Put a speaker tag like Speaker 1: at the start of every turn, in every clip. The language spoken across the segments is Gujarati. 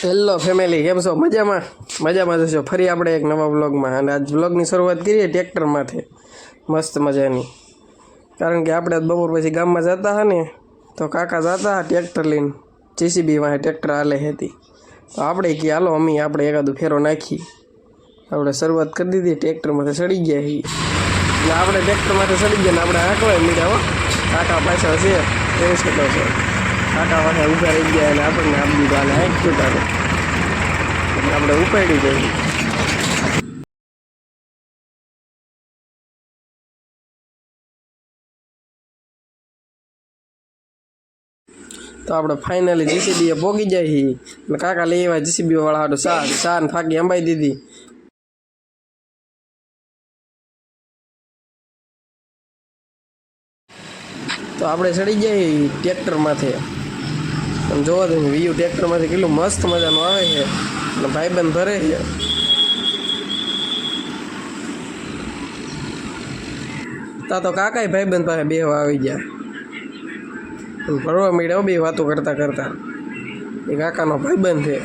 Speaker 1: હેલો ફેમિલી, કેમ છો? મજામાં જશો. ફરી આપણે એક નવા વ્લોગમાં, અને આજ વ્લોગની શરૂઆત કરીએ ટ્રેક્ટરમાંથી મસ્ત મજાની. કારણ કે આપણે બપોર પછી ગામમાં જતા હતા ને, તો કાકા જતા હતા ટ્રેક્ટર લઈને, JCBમાં ટ્રેક્ટર હાલે હતી. તો આપણે કે હાલો આપણે એકાદું ફેરો નાખી. આપણે શરૂઆત કરી દીધી, ટ્રેક્ટરમાંથી સડી ગયા છીએ. એટલે આપણે ટ્રેક્ટરમાંથી સડી ગયા ને આપણે આંકવાય મીઠા. કાકા પાછળ છે એવી શકો છો. કાકા પાસે ઊભા રહી ગયા અને આપણને આપી દીધું આને આંખ ચૂંટાડે. આપણે ઉપાડી જઈએ. તો આપણે ફાઇનલી JCBએ પહોંચી જાય છીએ. અને કાકા લઈ આવ્યા JCB વાળા હાટું સા ને ફાકી અંબાઈ દીધી. તો આપણે ચડી જાય ટ્રેક્ટરમાંથી. તમે જોવો તમે વ્યૂ ટ્રેક્ટરમાંથી કેટલું મસ્ત મજાનું આવે છે. અને ભાઈબંધ ભરે છે. તો કાકા ભાઈબંધ પાસે બેહવા આવી ગયા. ભરવા મળ્યા બે વાતો કરતા કરતા. એ કાકાનો ભાઈબંધ છે.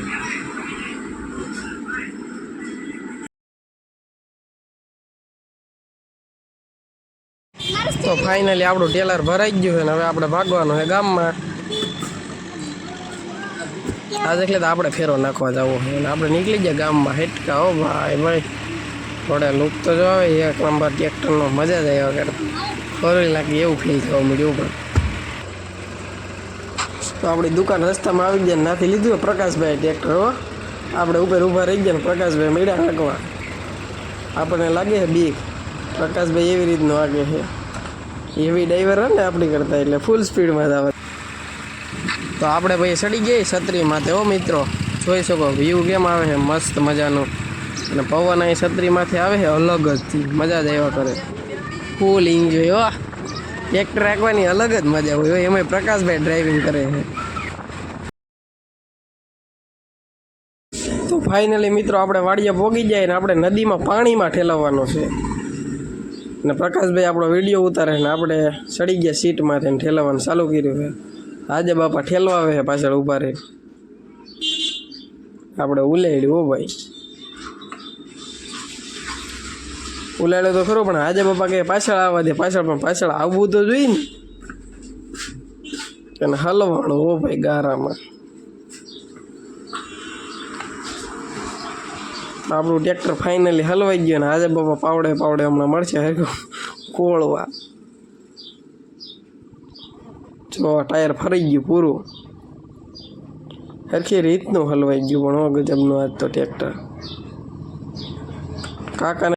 Speaker 1: તો ફાઇનલી આપણું ટેલર ભરાઈ ગયું છે ને હવે આપણે ભાગવાનું છે ગામમાં. આજે એટલે તો આપણે ફેરો નાખવા જવો છે અને આપણે નીકળી ગયા ગામમાં. હેટકા હો ભાઈ થોડા લુક તો જો આવે એક નંબર ટ્રેક્ટરનો મજા જ આવ્યા કરે. ફરી નાખી એવું ફીલ થવા મળ્યું. પણ તો આપણી દુકાન રસ્તામાં આવી ગયા, નાથી લીધું પ્રકાશભાઈ ટ્રેક્ટર. હો આપણે ઉપર ઊભા રહી ગયા ને પ્રકાશભાઈ મળ્યા નાખવા. આપણને લાગે છે બીક. પ્રકાશભાઈ એવી રીતનું વાગે છે, એવી ડ્રાઈવર હોય ને આપણી કરતા, એટલે ફૂલ સ્પીડમાં જ આવે. તો આપણે ભાઈ ચડી ગયા છત્રીમાંથી. હો મિત્રો, જોઈ શકો વ્યૂ કેમ આવે છે મસ્ત મજાનું. અને પવન અહીં છત્રીમાંથી આવે છે અલગ જથી, મજા જ આવ્યા કરે. Full enjoy. હો ટ્રેક્ટર રાખવાની અલગ જ મજા હોય. એમાં પ્રકાશભાઈ ડ્રાઇવિંગ કરે છે. તો ફાઇનલી મિત્રો આપણે વાડિયા પહોંચી જાય ને આપણે નદીમાં પાણીમાં ઠેલવવાનો છે. અને પ્રકાશભાઈ આપણો વિડીયો ઉતારે ને આપણે ચડી ગયા સીટમાંથી ને ઠેલવવાનું ચાલુ કર્યું છે. આજે બાપા ઠેલવા આવે છે પાછળ ઊભા રહી. આપણે ઉલાડ્યું. હો ભાઈ ઉલાડ્યો તો ખરો, પણ આજે બાપા કે પાછળ આવવા દે. પાછળ આવવું તો જોઈએ ને. અને હલવાણું. હો ભાઈ ગારામાં આપણું ટ્રેક્ટર ફાઇનલી હલવાઈ ગયું ને આજે બાપા પાવડે હમણાં મળશે હરખું કોળવા. જો ટાયર ફરી ગયું પૂરું. હરખી રીતનું હલવાઈ ગયું. પણ હો ગજબનું આજ તો ટ્રેક્ટર. કાકાને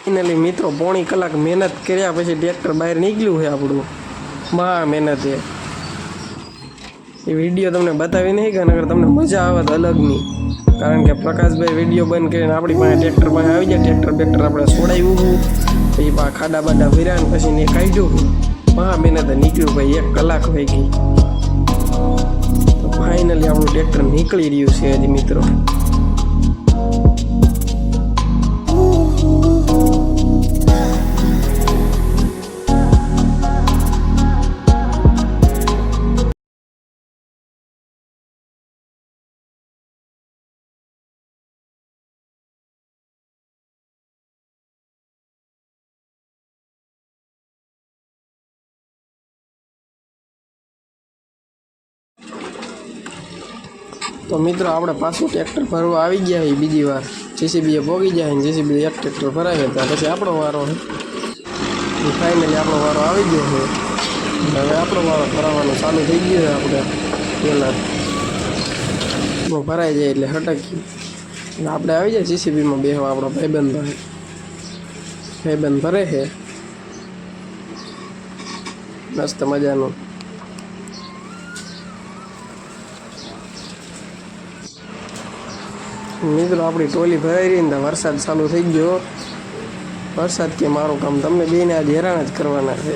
Speaker 1: ફાઇનલી મિત્રો પોણી કલાક મહેનત કર્યા પછી ટ્રેક્ટર બહાર નીકળ્યું છે આપણું. મહા મહેનત છે. એ વિડીયો તમને બતાવી નહીં કે નકર તમને મજા આવત અલગની. કારણ કે પ્રકાશભાઈ વિડીયો બંધ કરીને આપણી પાસે ટ્રેક્ટર પાસે આવી જાય. ટ્રેક્ટર આપણે છોડાવ્યું, પછી ખાડા બાડા ભર્યા ને પછી ને કાઢ્યું. મહા મહેનત નીકળ્યું ભાઈ. 1 કલાક થઈ ગઈ. તો ફાઇનલી આપણું ટ્રેક્ટર નીકળી રહ્યું છે હજી મિત્રો. તો મિત્રો આપણે પાછું ટ્રેક્ટર ભરવા આવી ગયા છીએ બીજી વાર. JCBએ પહોંચી જાય ને JCB એક ટ્રેક્ટર ભરાવે ત્યાં પછી આપણો વારો છે. ફાઇનલી આપણો વારો આવી ગયો છે. હવે આપણો વારો ભરાવાનો ચાલુ થઈ ગયો છે. આપણે પહેલાં ભરાઈ જાય એટલે હટકી આપણે આવી જાય JCBમાં બેહવા આપણો ભાઈબંધ ભાઈ. ભાઈબંધ ભરે છે મસ્ત મજાનું. મિત્રો આપણી ટોલી ભરાઈ રહી ને તો વરસાદ ચાલુ થઈ ગયો. વરસાદ કે મારું કામ તમને બેને આજે હેરાન જ કરવાના છે.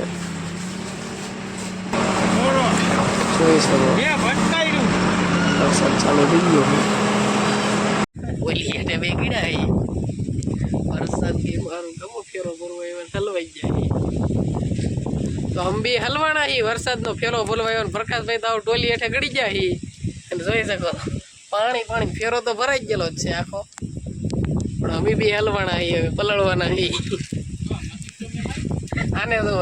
Speaker 1: જોઈ શકો વરસાદ ચાલુ થઈ ગયો. ઓલી એટલે બે ગીડા વરસાદ કે મારું ગમો ફેરો બોલવા હલવાઈ જાય તો હમ બી હલવાના હી. વરસાદનો ફેરો બોલવાયો ને પ્રકાશભાઈ તો ટોલી હેઠે ગળી જાય હી. અને જોઈ શકો પાણી ફેરો તો ભરાઈ ગયેલો જ છે આખો, પણ અમે બી હલવાના હી, હવે પલળવાના હી. આને તો